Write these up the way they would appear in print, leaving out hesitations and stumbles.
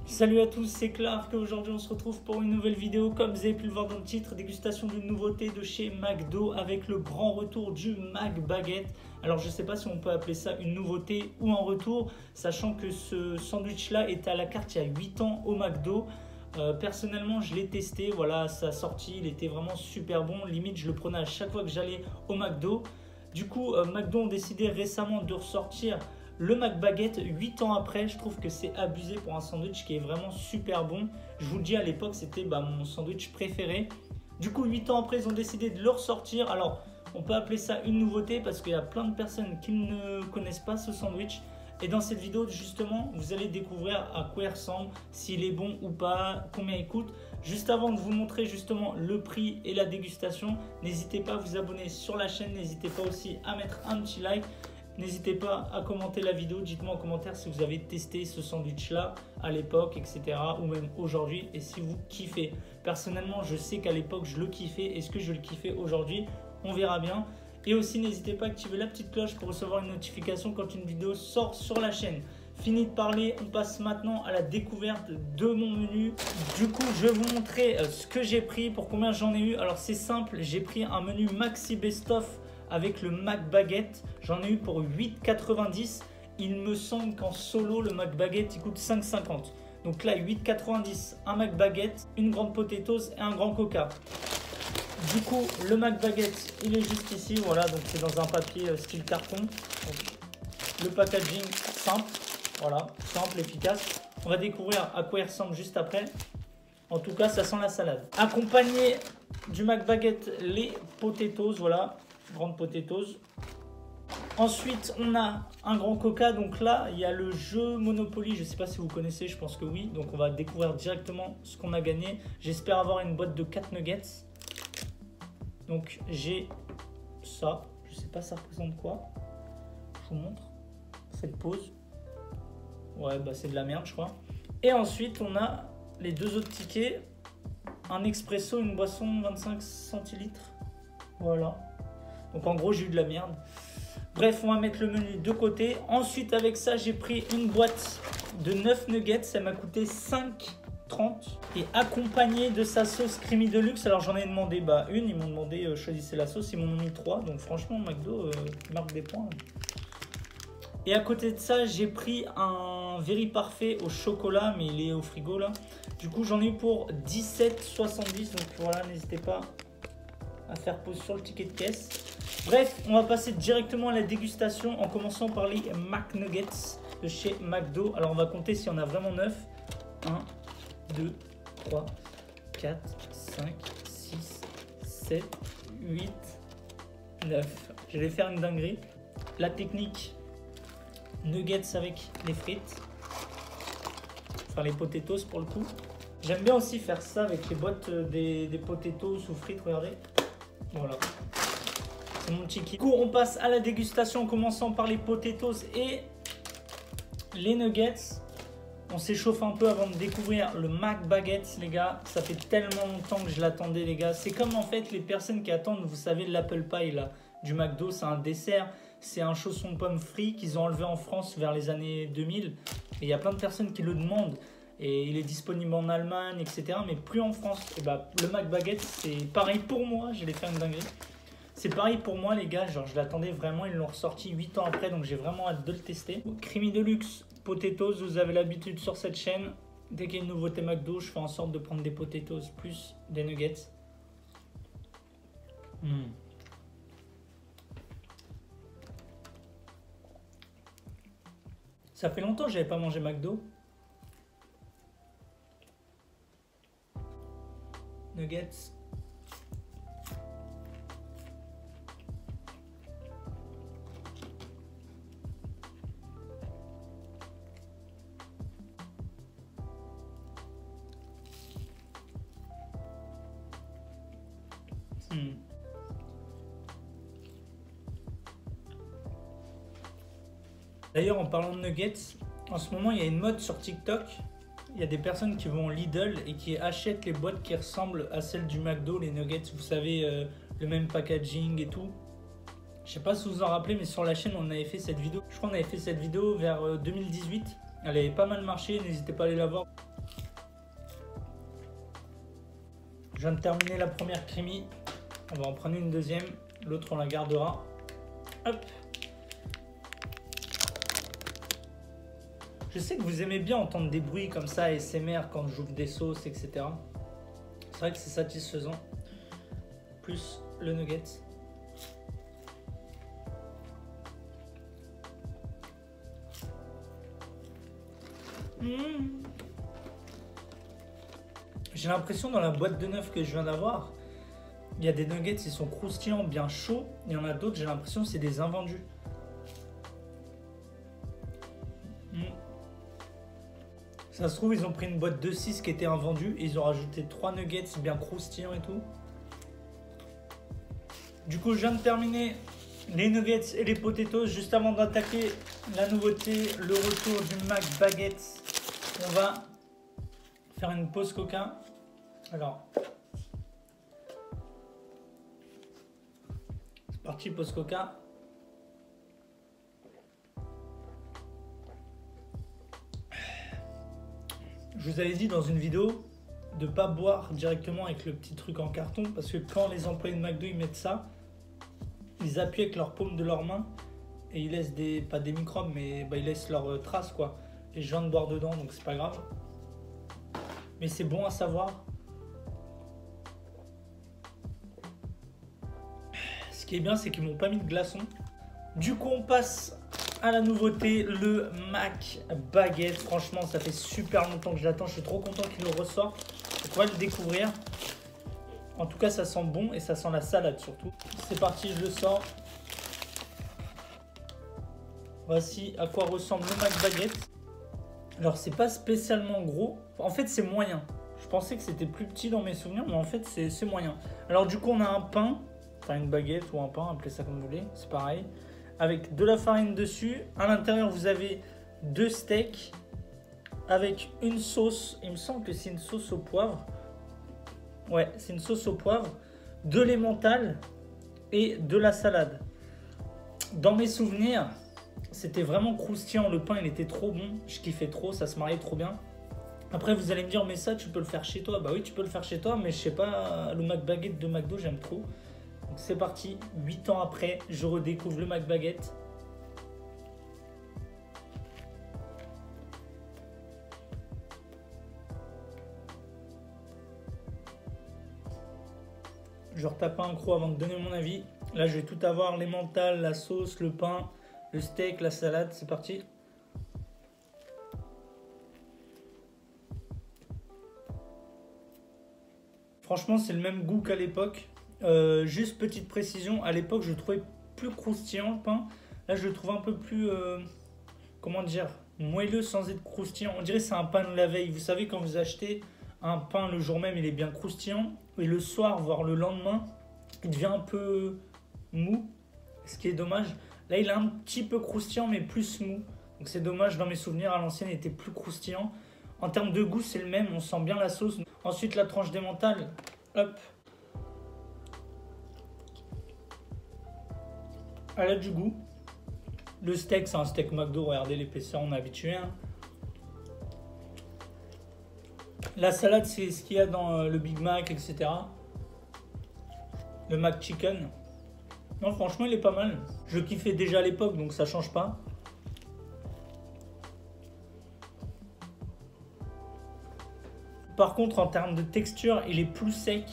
Salut à tous, c'est Clark. Aujourd'hui on se retrouve pour une nouvelle vidéo. Comme vous avez pu le voir dans le titre, dégustation d'une nouveauté de chez McDo avec le grand retour du McBaguette. Alors je ne sais pas si on peut appeler ça une nouveauté ou un retour, sachant que ce sandwich là était à la carte il y a 8 ans au McDo. Personnellement je l'ai testé, voilà, à sa sortie il était vraiment super bon, limite je le prenais à chaque fois que j'allais au McDo. Du coup McDo ont décidé récemment de ressortir le McBaguette 8 ans après. Je trouve que c'est abusé pour un sandwich qui est vraiment super bon. Je vous le dis, à l'époque c'était mon sandwich préféré. Du coup 8 ans après ils ont décidé de le ressortir. Alors on peut appeler ça une nouveauté parce qu'il y a plein de personnes qui ne connaissent pas ce sandwich. Et dans cette vidéo justement vous allez découvrir à quoi il ressemble, s'il est bon ou pas, combien il coûte. Juste avant de vous montrer justement le prix et la dégustation, n'hésitez pas à vous abonner sur la chaîne, n'hésitez pas aussi à mettre un petit like. N'hésitez pas à commenter la vidéo, dites-moi en commentaire si vous avez testé ce sandwich là à l'époque, etc. ou même aujourd'hui, et si vous kiffez. Personnellement je sais qu'à l'époque je le kiffais, est-ce que je le kiffais aujourd'hui? On verra bien. Et aussi n'hésitez pas à activer la petite cloche pour recevoir une notification quand une vidéo sort sur la chaîne. Fini de parler, on passe maintenant à la découverte de mon menu. Du coup je vais vous montrer ce que j'ai pris, pour combien j'en ai eu. Alors c'est simple, j'ai pris un menu Maxi Best Of avec le McBaguette. J'en ai eu pour 8,90 €. Il me semble qu'en solo le McBaguette il coûte 5,50 €. Donc là 8,90 €, un McBaguette, une grande potatoes et un grand coca. Du coup le McBaguette il est juste ici, voilà, donc c'est dans un papier style carton. Donc, le packaging simple, voilà, simple, efficace. On va découvrir à quoi il ressemble juste après. En tout cas ça sent la salade. Accompagné du McBaguette les potatoes, voilà, grande potatoes. Ensuite on a un grand coca. Donc là il y a le jeu Monopoly, je ne sais pas si vous connaissez, je pense que oui. Donc on va découvrir directement ce qu'on a gagné. J'espère avoir une boîte de 4 nuggets. Donc j'ai ça, je sais pas ça représente quoi. Je vous montre, faites pause. Ouais bah c'est de la merde je crois. Et ensuite on a les deux autres tickets, un expresso, une boisson 25 centilitres. Voilà. Donc en gros j'ai eu de la merde. Bref, on va mettre le menu de côté. Ensuite avec ça j'ai pris une boîte de 9 nuggets. Ça m'a coûté 5,30 €. Et accompagné de sa sauce Creamy Deluxe. Alors j'en ai demandé une. Ils m'ont demandé choisissez la sauce. Ils m'en ont mis 3. Donc franchement McDo marque des points. Et à côté de ça j'ai pris un Very Parfait au chocolat. Mais il est au frigo là. Du coup j'en ai eu pour 17,70 €. Donc voilà, n'hésitez pas à faire pause sur le ticket de caisse. Bref, on va passer directement à la dégustation en commençant par les McNuggets de chez McDo. Alors on va compter s'il y en a vraiment 9. 1, 2, 3, 4, 5, 6, 7, 8, 9. Je vais faire une dinguerie. La technique nuggets avec les frites. Enfin les potatoes pour le coup. J'aime bien aussi faire ça avec les boîtes des potatoes ou frites, regardez. Voilà. C'est mon petit kiff. Du coup, on passe à la dégustation en commençant par les potatoes et les nuggets. On s'échauffe un peu avant de découvrir le McBaguette, les gars. Ça fait tellement longtemps que je l'attendais, les gars. C'est comme en fait les personnes qui attendent, vous savez, l'apple pie là, du McDo. C'est un dessert, c'est un chausson de pomme frit qu'ils ont enlevé en France vers les années 2000. Et il y a plein de personnes qui le demandent. Et il est disponible en Allemagne, etc. Mais plus en France. Et le McBaguette, c'est pareil pour moi. Je vais faire une dinguerie. C'est pareil pour moi, les gars. Genre, je l'attendais vraiment. Ils l'ont ressorti 8 ans après. Donc, j'ai vraiment hâte de le tester. Creamy Deluxe, potatoes. Vous avez l'habitude sur cette chaîne. Dès qu'il y a une nouveauté McDo, je fais en sorte de prendre des potatoes plus des nuggets. Ça fait longtemps que j'avais pas mangé McDo. Nuggets. D'ailleurs, en parlant de nuggets, en ce moment il y a une mode sur TikTok. Il y a des personnes qui vont au Lidl et qui achètent les boîtes qui ressemblent à celles du McDo, les nuggets, vous savez, le même packaging et tout. Je sais pas si vous vous en rappelez, mais sur la chaîne on avait fait cette vidéo. Je crois qu'on avait fait cette vidéo vers 2018. Elle avait pas mal marché, n'hésitez pas à aller la voir. Je viens de terminer la première creamy. On va en prendre une deuxième. L'autre, on la gardera. Hop. Je sais que vous aimez bien entendre des bruits comme ça, ASMR, quand j'ouvre des sauces, etc. C'est vrai que c'est satisfaisant. Plus le nugget. J'ai l'impression dans la boîte de neuf que je viens d'avoir, il y a des nuggets, ils sont croustillants, bien chauds. Il y en a d'autres, j'ai l'impression que c'est des invendus. Ça se trouve, ils ont pris une boîte de 6 qui était invendue et ils ont rajouté 3 nuggets bien croustillants et tout. Du coup, je viens de terminer les nuggets et les potatoes. Juste avant d'attaquer la nouveauté, le retour du McBaguette, on va faire une pause coca. Alors, c'est parti, pause coca. Je vous avais dit dans une vidéo de ne pas boire directement avec le petit truc en carton parce que quand les employés de McDo ils mettent ça, ils appuient avec leur paume de leurs mains et ils laissent pas des microbes mais ils laissent leurs traces quoi. Et je viens de boire dedans donc c'est pas grave. Mais c'est bon à savoir. Ce qui est bien c'est qu'ils m'ont pas mis de glaçons. Du coup on passe à la nouveauté, le McBaguette. Franchement, ça fait super longtemps que je l'attends. Je suis trop content qu'il le ressorte. Donc, on va le découvrir. En tout cas, ça sent bon et ça sent la salade surtout. C'est parti, je le sors. Voici à quoi ressemble le McBaguette. Alors, c'est pas spécialement gros. En fait, c'est moyen. Je pensais que c'était plus petit dans mes souvenirs, mais en fait, c'est moyen. Alors, du coup, on a un pain. Enfin, une baguette ou un pain, appelez ça comme vous voulez. C'est pareil. Avec de la farine dessus. À l'intérieur, vous avez 2 steaks avec une sauce. Il me semble que c'est une sauce au poivre. Ouais, c'est une sauce au poivre. De l'emmental et de la salade. Dans mes souvenirs, c'était vraiment croustillant. Le pain, il était trop bon. Je kiffais trop, ça se mariait trop bien. Après, vous allez me dire, mais ça, tu peux le faire chez toi. Bah oui, tu peux le faire chez toi, mais je sais pas, le McBaguette de McDo, j'aime trop. Donc c'est parti, 8 ans après, je redécouvre le McBaguette. Je retape un croc avant de donner mon avis. Là, je vais tout avoir, l'emmental, la sauce, le pain, le steak, la salade. C'est parti. Franchement, c'est le même goût qu'à l'époque. Juste petite précision, à l'époque je le trouvais plus croustillant le pain. Là je le trouve un peu plus, comment dire, moelleux sans être croustillant. On dirait que c'est un pain de la veille. Vous savez quand vous achetez un pain le jour même il est bien croustillant. Et le soir, voire le lendemain, il devient un peu mou. Ce qui est dommage. Là il est un petit peu croustillant mais plus mou. Donc c'est dommage, dans mes souvenirs à l'ancienne il était plus croustillant. En termes de goût c'est le même, on sent bien la sauce. Ensuite la tranche d'emmental, hop. Elle a du goût. Le steak, c'est un steak McDo. Regardez l'épaisseur, on est habitué. Hein. La salade, c'est ce qu'il y a dans le Big Mac, etc. Le McChicken. Non, franchement, il est pas mal. Je kiffais déjà à l'époque, donc ça change pas. Par contre, en termes de texture, il est plus sec.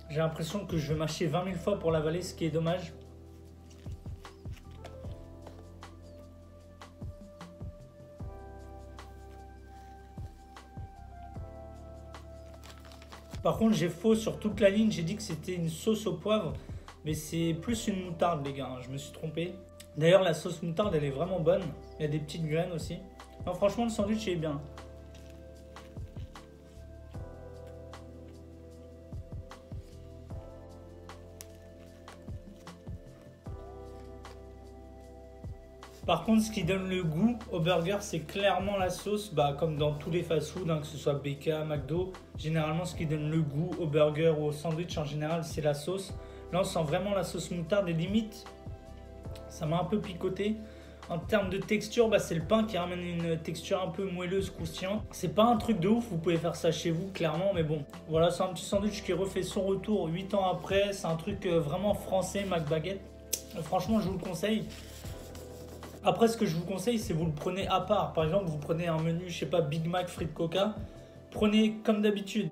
J'ai l'impression que je vais mâcher 20 000 fois pour l'avaler, ce qui est dommage. Par contre, j'ai faux sur toute la ligne. J'ai dit que c'était une sauce au poivre. Mais c'est plus une moutarde, les gars. Je me suis trompé. D'ailleurs, la sauce moutarde, elle est vraiment bonne. Il y a des petites graines aussi. Non, franchement, le sandwich est bien. Par contre, ce qui donne le goût au burger, c'est clairement la sauce. Comme dans tous les fast-food, hein, que ce soit BK, McDo. Généralement, ce qui donne le goût au burger ou au sandwich en général, c'est la sauce. Là, on sent vraiment la sauce moutarde et limite, ça m'a un peu picoté. En termes de texture, bah, c'est le pain qui ramène une texture un peu moelleuse, croustillante. C'est pas un truc de ouf, vous pouvez faire ça chez vous, clairement, mais bon. Voilà, c'est un petit sandwich qui refait son retour 8 ans après. C'est un truc vraiment français, McBaguette. Franchement, je vous le conseille. Après, ce que je vous conseille, c'est vous le prenez à part. Par exemple, vous prenez un menu, je sais pas, Big Mac, frites Coca. Prenez comme d'habitude.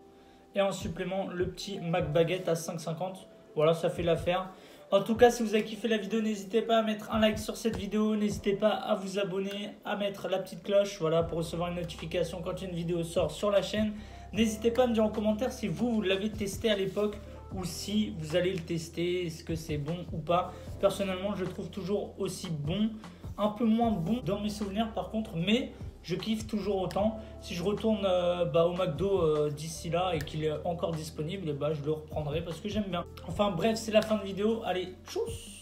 Et en supplément, le petit McBaguette à 5,50. Voilà, ça fait l'affaire. En tout cas, si vous avez kiffé la vidéo, n'hésitez pas à mettre un like sur cette vidéo. N'hésitez pas à vous abonner, à mettre la petite cloche, voilà, pour recevoir une notification quand une vidéo sort sur la chaîne. N'hésitez pas à me dire en commentaire si vous l'avez testé à l'époque ou si vous allez le tester, est-ce que c'est bon ou pas. Personnellement, je le trouve toujours aussi bon, un peu moins bon dans mes souvenirs par contre, mais je kiffe toujours autant. Si je retourne au McDo d'ici là et qu'il est encore disponible, bah, je le reprendrai parce que j'aime bien. Enfin bref, c'est la fin de vidéo. Allez, tchuss!